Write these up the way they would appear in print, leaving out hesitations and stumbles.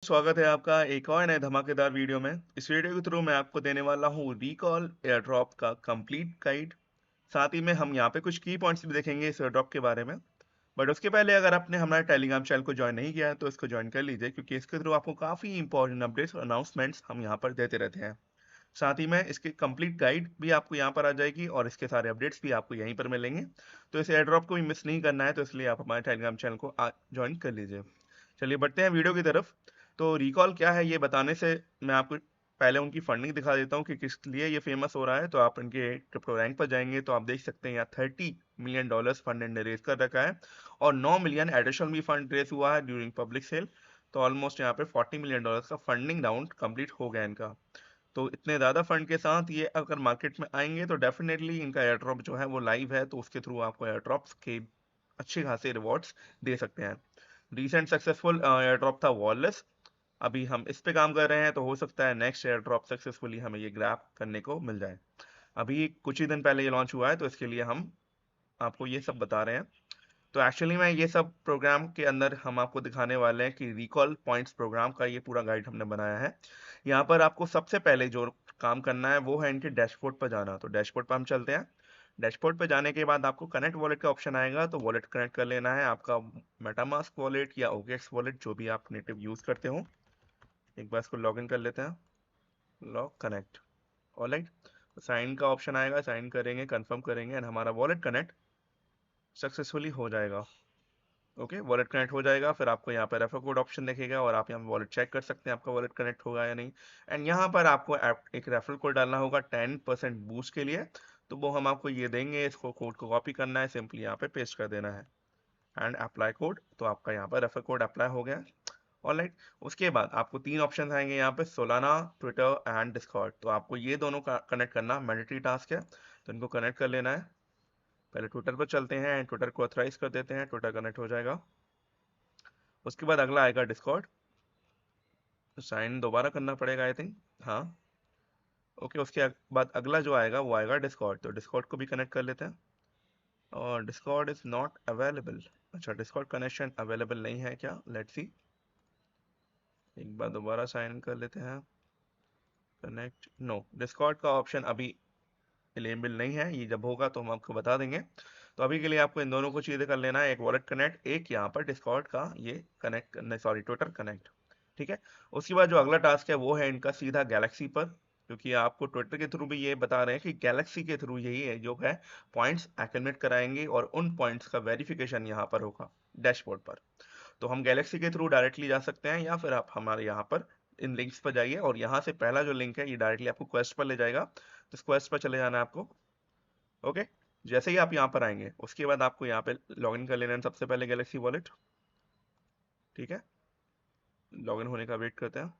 स्वागत है आपका एक और नए धमाकेदार वीडियो में। इस वीडियो के थ्रू मैं आपको देने वाला हूँ रिकॉल एयर ड्रॉप का कंप्लीट गाइड। साथ ही में हम यहाँ पे कुछ की पॉइंट्स भी देखेंगे इस एयर ड्रॉप के बारे में। बट उसके पहले अगर आपने हमारे टेलीग्राम चैनल को ज्वाइन नहीं किया है तो इसको ज्वाइन कर लीजिए, क्योंकि इसके थ्रू आपको काफ़ी इंपॉर्टेंट अपडेट्स और अनाउंसमेंट्स हम यहाँ पर देते रहते हैं। साथ ही में इसकी कंप्लीट गाइड भी आपको यहाँ पर आ जाएगी और इसके सारे अपडेट्स भी आपको यहीं पर मिलेंगे। तो इस एयर ड्रॉप को भी मिस नहीं करना है, तो इसलिए आप हमारे टेलीग्राम चैनल को ज्वाइन कर लीजिए। चलिए बढ़ते हैं वीडियो की तरफ। तो रिकॉल क्या है ये बताने से मैं आपको पहले उनकी फंडिंग दिखा देता हूँ कि किस लिए ये फेमस हो रहा है। तो आप इनके क्रिप्टो रैंक पर जाएंगे तो आप देख सकते हैं यहाँ $30 मिलियन फंड इन्होंने रेज कर रखा है और 9 मिलियन एडिशनल भी फंड रेज हुआ है ड्यूरिंग पब्लिक सेल। तो ऑलमोस्ट यहाँ पे $40 मिलियन का फंडिंग राउंड कंप्लीट हो गया इनका। तो इतने ज़्यादा फंड के साथ ये अगर मार्केट में आएंगे तो डेफिनेटली इनका एयर ड्रॉप जो है वो लाइव है, तो उसके थ्रू आपको एयर ड्रॉप्स के अच्छे खासे रिवॉर्ड्स दे सकते हैं। रिसेंट सक्सेसफुल एयर ड्रॉप था वॉललेस। अभी हम इस पे काम कर रहे हैं, तो हो सकता है नेक्स्ट एयर ड्रॉप सक्सेसफुली हमें ये ग्रैब करने को मिल जाए। अभी कुछ ही दिन पहले ये लॉन्च हुआ है, तो इसके लिए हम आपको ये सब बता रहे हैं। तो एक्चुअली में ये सब प्रोग्राम के अंदर हम आपको दिखाने वाले हैं कि रिकॉल पॉइंट्स प्रोग्राम का ये पूरा गाइड हमने बनाया है। यहाँ पर आपको सबसे पहले जो काम करना है वो है इनके डैशबोर्ड पर जाना। तो डैशबोर्ड पर हम चलते हैं। डैशबोर्ड पे जाने के बाद आपको कनेक्ट वॉलेट का ऑप्शन आएगा, तो वॉलेट कनेक्ट कर लेना है आपका मेटामास्क वॉलेट या OKX वॉलेट जो भी आप नेटिव यूज करते हो। एक बार इसको लॉग इन कर लेते हैं। Log connect. ऑलराइट, साइन का ऑप्शन आएगा, साइन करेंगे, कंफर्म करेंगे एंड हमारा वॉलेट कनेक्ट सक्सेसफुली हो जाएगा। ओके, वॉलेट कनेक्ट हो जाएगा। फिर आपको यहाँ पर रेफर कोड ऑप्शन दिखेगा और आप यहाँ वॉलेट चेक कर सकते हैं आपका वॉलेट कनेक्ट होगा या नहीं। एंड यहाँ पर आपको एक रेफरल कोड डालना होगा 10% बूस्ट के लिए। तो वो हम आपको ये देंगे, इसको कोड को कॉपी करना है, सिंपली यहाँ पे पेस्ट कर देना है एंड अप्लाई कोड। तो आपका यहाँ पर रेफर कोड अप्लाई हो गया। ऑलराइट, उसके बाद आपको तीन ऑप्शन आएंगे यहाँ पे, सोलाना, ट्विटर एंड डिस्कॉर्ड। तो आपको ये दोनों का कनेक्ट करना मैंडेटरी टास्क है, तो इनको कनेक्ट कर लेना है। पहले ट्विटर पर चलते हैं एंड ट्विटर को ऑथराइज कर देते हैं, ट्विटर कनेक्ट हो जाएगा। उसके बाद अगला आएगा डिस्कॉर्ड। तो साइन दोबारा करना पड़ेगा आई थिंक, हाँ। ओके, उसके बाद अगला जो आएगा वो आएगा डिस्कॉर्ड। तो डिस्कॉर्ड को भी कनेक्ट कर लेते हैं और डिस्कॉर्ड इज नॉट अवेलेबल। अच्छा, डिस्कॉर्ड कनेक्शन अवेलेबल नहीं है क्या? Let's see. एक बार दोबारा साइन कर लेते हैं। कनेक्ट, नो, डिस्कॉर्ड का ऑप्शन अभी अवेलेबल नहीं है, ये जब होगा तो हम आपको बता देंगे। तो अभी के लिए आपको इन दोनों को चीज़ें कर लेना है, एक वॉलेट कनेक्ट, एक यहाँ पर डिस्कॉर्ड का ये कनेक्ट करना, सॉरी ट्विटर कनेक्ट। ठीक है। उसके बाद जो अगला टास्क है वो है इनका सीधा गैलेक्सी पर, क्योंकि आपको ट्विटर के थ्रू भी ये बता रहे हैं कि गैलेक्सी के थ्रू यही है जो है पॉइंट्स एक्यूमुलेट कराएंगे और उन पॉइंट्स का वेरिफिकेशन यहाँ पर होगा डैशबोर्ड पर। तो हम गैलेक्सी के थ्रू डायरेक्टली जा सकते हैं या फिर आप हमारे यहाँ पर इन लिंक्स पर जाइए और यहाँ से पहला जो लिंक है ये डायरेक्टली आपको क्वेस्ट पर ले जाएगा। तो इस क्वेस्ट पर चले जाना है आपको। ओके, जैसे ही आप यहाँ पर आएंगे उसके बाद आपको यहाँ पे लॉगिन कर लेना है सबसे पहले गैलेक्सी वॉलेट। ठीक है, लॉगिन होने का वेट करते हैं।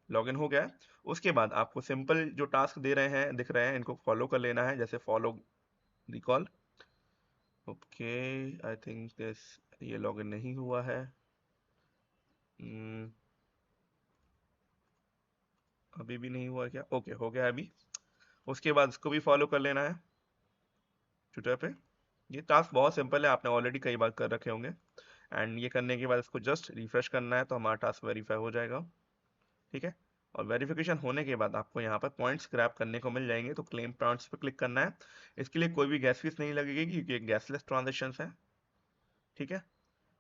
लॉगिन हो गया है। उसके बाद आपको सिंपल जो टास्क दे रहे हैं दिख रहे हैं, इनको फॉलो कर लेना है, जैसे follow recall. Okay, I think this, ये लॉगिन नहीं हुआ है। Hmm, अभी भी नहीं हुआ क्या? ओके, हो गया है अभी। उसके बाद इसको भी फॉलो कर लेना है ट्विटर पे। ये टास्क बहुत सिंपल है, आपने ऑलरेडी कई बार कर रखे होंगे। एंड ये करने के बाद इसको जस्ट रिफ्रेश करना है तो हमारा टास्क वेरीफाई हो जाएगा। ठीक है। और वेरिफिकेशन होने के बाद आपको यहाँ पर पॉइंट्स ग्रैब करने को मिल जाएंगे, तो क्लेम पॉइंट्स पे क्लिक करना है। इसके लिए कोई भी गैस फीस नहीं लगेगी क्योंकि ये गैसलेस ट्रांजेक्शन है। ठीक है।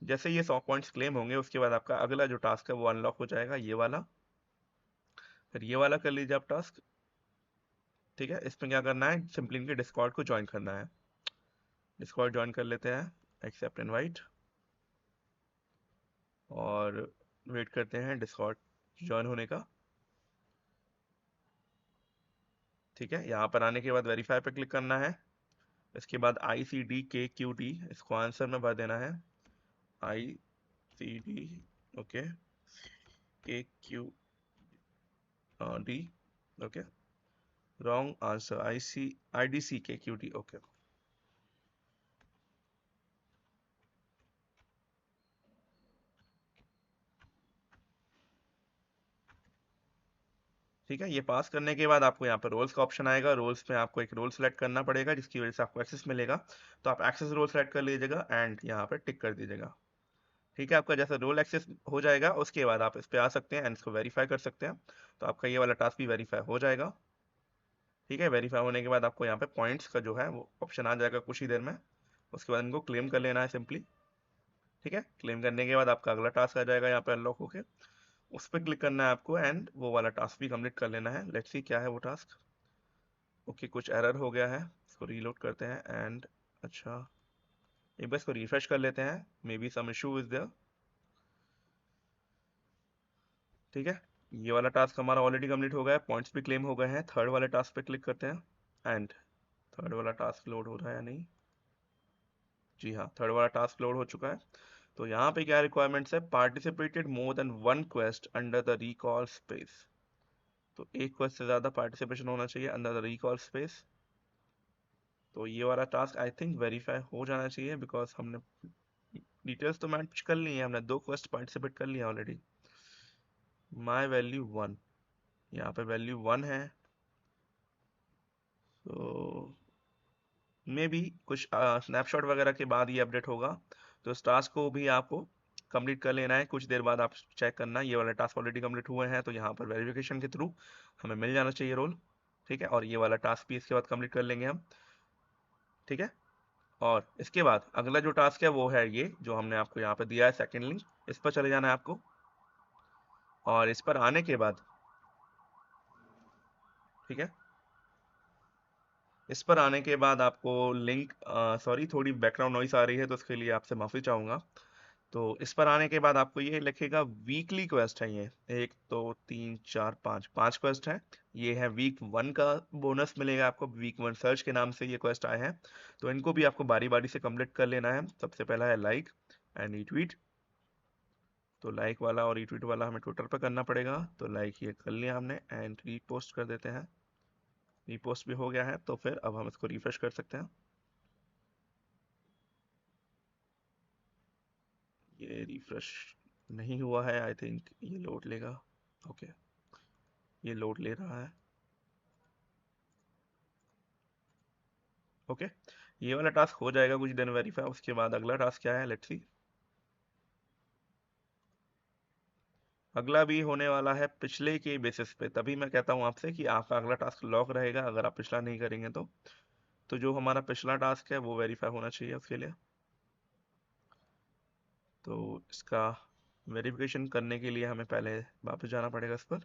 जैसे ये 100 पॉइंट्स क्लेम होंगे उसके बाद आपका अगला जो टास्क है वो अनलॉक हो जाएगा, ये वाला। फिर ये वाला कर लीजिए आप टास्क। ठीक है, इसमें क्या करना है, सिंपली इनके डिस्कॉर्ड को ज्वाइन करना है। डिस्कॉर्ड ज्वाइन कर लेते हैं, एक्सेप्ट इनवाइट, और वेट करते हैं डिस्कॉर्ड ज्वाइन होने का। ठीक है, यहाँ पर आने के बाद वेरीफाई पे क्लिक करना है। इसके बाद ICD-KQT, इसको आंसर में भर देना है। ICD, okay, KQD, okay, wrong answer, IDC-KQT, okay. ठीक है, ये पास करने के बाद आपको यहाँ पर रोल्स का ऑप्शन आएगा। रोल्स में आपको एक रोल सेलेक्ट करना पड़ेगा जिसकी वजह से आपको एक्सेस मिलेगा। तो आप एक्सेस रोल सेलेक्ट कर लीजिएगा एंड यहाँ पर टिक कर दीजिएगा। ठीक है, आपका जैसा रोल एक्सेस हो जाएगा उसके बाद आप इस पे आ सकते हैं एंड इसको वेरीफाई कर सकते हैं। तो आपका ये वाला टास्क भी वेरीफाई हो जाएगा। ठीक है, वेरीफाई होने के बाद आपको यहाँ पे पॉइंट्स का जो है वो ऑप्शन आ जाएगा कुछ ही देर में। उसके बाद इनको क्लेम कर लेना है सिंपली। ठीक है, क्लेम करने के बाद आपका अगला टास्क आ जाएगा यहाँ पे अनलॉक होके, उस पर क्लिक करना है आपको एंड वो वाला टास्क भी कंप्लीट कर लेना है। लेट्स सी क्या है वो टास्क। ओके, कुछ एरर हो गया है, इसको रीलोड करते हैं एंड अच्छा एक बार इसको रिफ्रेश कर लेते हैं, maybe some issue is there. ठीक है, ये वाला टास्क हमारा ऑलरेडी कंप्लीट हो गया है, पॉइंट्स भी क्लेम हो गए हैं। थर्ड वाले टास्क पे क्लिक करते हैं एंड थर्ड वाला टास्क लोड हो रहा है या नहीं। जी हाँ, थर्ड वाला टास्क लोड हो चुका है। तो यहाँ पे क्या रिक्वायरमेंट्स है, participated more than one quest under the recall space. तो एक क्वेस्ट से ज़्यादा पार्टिसिपेशन होना चाहिए अंडर द रिकॉल स्पेस। तो ये वाला टास्क आई थिंक वेरीफाई हो जाना चाहिए बिकॉज हमने डिटेल्स तो मैच कर ली है, हमने 2 क्वेस्ट पार्टिसिपेट कर लिया ऑलरेडी। माई वैल्यू 1, यहाँ पे वैल्यू 1 है। तो मे बी कुछ स्नैपशॉट वगैरह के बाद ये अपडेट होगा। तो इस टास्क को भी आपको कंप्लीट कर लेना है, कुछ देर बाद आप चेक करना। ये वाला टास्क ऑलरेडी कंप्लीट हुए हैं तो यहाँ पर वेरिफिकेशन के थ्रू हमें मिल जाना चाहिए रोल। ठीक है, और ये वाला टास्क भी इसके बाद कंप्लीट कर लेंगे हम। ठीक है, और इसके बाद अगला जो टास्क है वो है ये जो हमने आपको यहाँ पे दिया है सेकेंड लिंक, इस पर चले जाना है आपको। और इस पर आने के बाद ठीक है, इस पर आने के बाद आपको लिंक सॉरी थोड़ी बैकग्राउंड नॉइस आ रही है तो उसके लिए आपसे माफ़ी चाहूँगा। तो इस पर आने के बाद आपको ये लिखेगा वीकली क्वेस्ट है ये, 1 2 3 4 5 5 क्वेस्ट है। ये है वीक 1 का बोनस मिलेगा आपको, वीक 1 सर्च के नाम से ये क्वेस्ट आए हैं। तो इनको भी आपको बारी बारी से कंप्लीट कर लेना है। सबसे पहला है लाइक एंड रीट्वीट। तो लाइक वाला और रीट्वीट वाला हमें ट्विटर पर करना पड़ेगा। तो लाइक ये कर लिया हमने एंड रीपोस्ट कर देते हैं। रीपोस्ट भी हो गया है तो फिर अब हम इसको रिफ्रेश कर सकते हैं। ये रिफ्रेश नहीं हुआ है, आई थिंक ये लोड लेगा। ओके, ये लोड ले रहा है। ओके, ये वाला टास्क हो जाएगा कुछ दिन वेरीफाई। उसके बाद अगला टास्क क्या है, लेट्स सी। अगला भी होने वाला है पिछले के बेसिस पे, तभी मैं कहता हूँ आपसे कि आपका अगला टास्क लॉक रहेगा अगर आप पिछला नहीं करेंगे तो जो हमारा पिछला टास्क है वो वेरीफाई होना चाहिए उसके लिए। तो इसका वेरिफिकेशन करने के लिए हमें पहले वापस जाना पड़ेगा इस पर।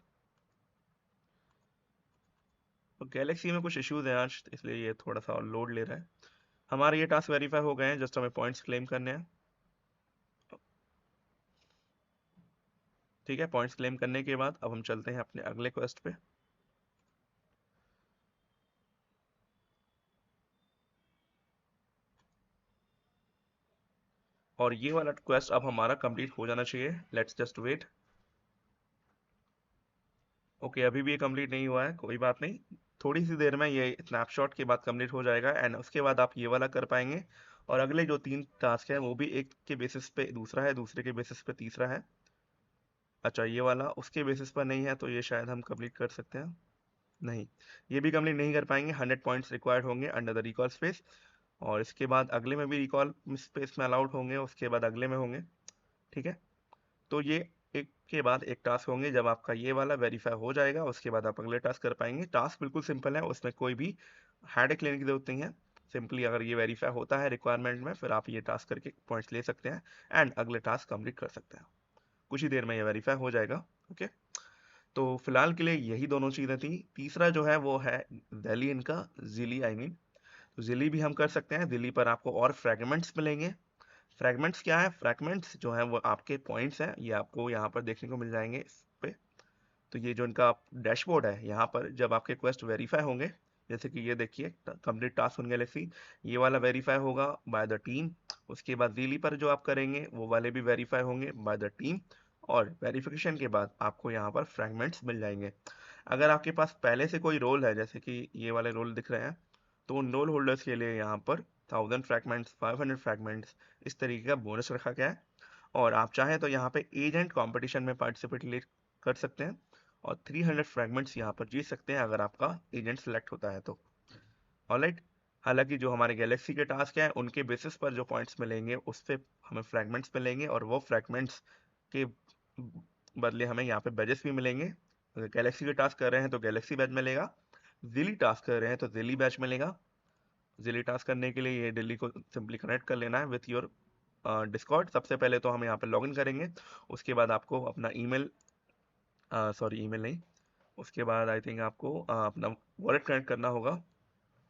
तो गैलेक्सी में कुछ इश्यूज हैं आज, इसलिए ये थोड़ा सा लोड ले रहा है। हमारे ये टास्क वेरीफाई हो गए हैं, जस्ट हमें पॉइंट्स क्लेम करने हैं। ठीक है, पॉइंट्स क्लेम करने के बाद अब हम चलते हैं अपने अगले क्वेस्ट पे। और ये वाला क्वेस्ट अब हमारा कंप्लीट हो जाना चाहिए। Let's just wait. ओके, अभी भी ये कंप्लीट नहीं हुआ है, कोई बात नहीं। थोड़ी सी देर में ये स्नैपशॉट के बाद कंप्लीट हो जाएगा एंड उसके बाद आप ये वाला कर पाएंगे। और अगले जो 3 टास्क हैं वो भी एक के बेसिस पे दूसरा है, दूसरे के बेसिस पे तीसरा है। अच्छा, ये वाला उसके बेसिस पर नहीं है तो ये शायद हम कंप्लीट कर सकते हैं। नहीं, ये भी कंप्लीट नहीं कर पाएंगे, 100 पॉइंट्स रिक्वायर्ड होंगे अंडर द रिकॉल स्पेस। और इसके बाद अगले में भी रिकॉल स्पेस में अलाउड होंगे, उसके बाद अगले में होंगे। ठीक है, तो ये एक के बाद एक टास्क होंगे। जब आपका ये वाला वेरीफाई हो जाएगा उसके बाद आप अगले टास्क कर पाएंगे। टास्क बिल्कुल सिंपल है, उसमें कोई भी हेडेक लेने की जरूरत नहीं है। सिंपली अगर ये वेरीफाई होता है रिक्वायरमेंट में फिर आप ये टास्क करके पॉइंट्स ले सकते हैं एंड अगले टास्क कंप्लीट कर सकते हैं। कुछ ही देर में ये वेरीफाई हो जाएगा। ओके, तो फिलहाल के लिए यही दोनों चीज़ें थी। तीसरा जो है वो है दिल्ली इनका, जिली आई मीन। तो जिली भी हम कर सकते हैं। दिल्ली पर आपको और फ्रेगमेंट्स मिलेंगे। फ्रेगमेंट्स क्या है, फ्रेगमेंट्स जो है वो आपके पॉइंट्स हैं, ये आपको यहाँ पर देखने को मिल जाएंगे इस पे। तो ये जो इनका डैशबोर्ड है यहाँ पर जब आपके क्वेस्ट वेरीफाई होंगे, जैसे कि ये देखिए कंप्लीट टास्क ऑन गैलेक्सी, ये वाला वेरीफाई होगा बाय द टीम। उसके बाद जीली पर जो आप करेंगे वो वाले भी वेरीफाई होंगे बाय द टीम। और वेरिफिकेशन के बाद आपको यहाँ पर फ्रैगमेंट्स मिल जाएंगे। अगर आपके पास पहले से कोई रोल है, जैसे कि ये वाले रोल दिख रहे हैं, तो उन रोल होल्डर्स के लिए यहाँ पर 1000 फ्रैगमेंट्स, 500 फ्रैगमेंट्स इस तरीके का बोनस रखा गया है। और आप चाहें तो यहाँ पे एजेंट कंपटीशन में पार्टिसिपेट ले कर सकते हैं और 300 फ्रैगमेंट्स यहाँ पर जीत सकते हैं अगर आपका एजेंट सेलेक्ट होता है तो। ऑलराइट, हालांकि जो हमारे गैलेक्सी के टास्क हैं उनके बेसिस पर जो पॉइंट्स मिलेंगे उससे हमें फ्रैगमेंट्स मिलेंगे, और वो फ्रैगमेंट्स के बदले हमें यहाँ पे बैजेस भी मिलेंगे। अगर गैलेक्सी के टास्क कर रहे हैं तो गैलेक्सी बैज मिलेगा, जिली टास्क कर रहे हैं तो जिली बैज मिलेगा। जिली टास्क करने के लिए ये दिल्ली को सिंपली कनेक्ट कर लेना है विथ योर डिस्कॉर्ड। सबसे पहले तो हम यहाँ पे लॉगिन करेंगे, उसके बाद आपको अपना ईमेल, सॉरी ईमेल नहीं, उसके बाद आई थिंक आपको अपना वॉलेट कनेक्ट करना होगा।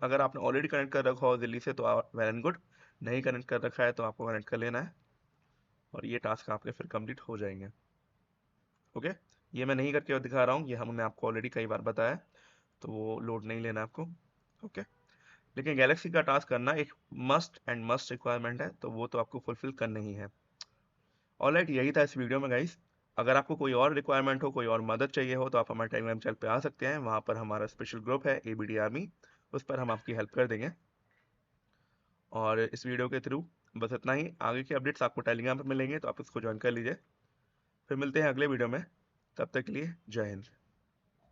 अगर आपने ऑलरेडी कनेक्ट कर रखा हो दिल्ली से तो वेल एंड गुड, नहीं कनेक्ट कर रखा है तो आपको कनेक्ट कर लेना है, और ये टास्क आपके फिर कंप्लीट हो जाएंगे। ओके, ये मैं नहीं करके दिखा रहा हूँ, ये हमने आपको ऑलरेडी कई बार बताया, तो वो लोड नहीं लेना आपको। ओके, लेकिन गैलेक्सी का टास्क करना एक मस्ट एंड मस्ट रिक्वायरमेंट है, तो वो तो आपको फुलफिल करना ही है। ऑलराइट, यही था इस वीडियो में गाइस। अगर आपको कोई और रिक्वायरमेंट हो, कोई और मदद चाहिए हो, तो आप हमारे टेलीग्राम चैनल पे आ सकते हैं। वहाँ पर हमारा स्पेशल ग्रुप है ABD आर्मी, उस पर हम आपकी हेल्प कर देंगे। और इस वीडियो के थ्रू बस इतना ही। आगे के अपडेट्स आपको टेलीग्राम पर मिलेंगे, तो आप इसको ज्वाइन कर लीजिए। फिर मिलते हैं अगले वीडियो में, तब तक के लिए जय हिंद।